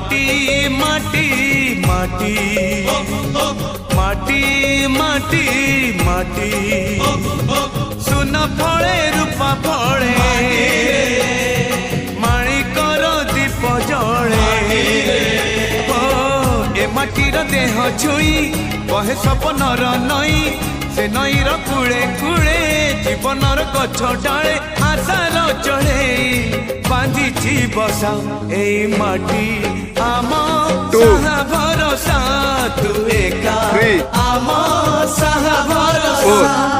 माटी माटी माटी माटी माटी माटी सुन फले रूपा फले माणिकर दीप जले ए माटीर देह छुई कहे सपनर नई से नईर कूले कूले जीवनर गछ डाले आशार चढ़े बांधी बसा ए माटी आम साहा भरोसा तू एका आम साहा भरोसा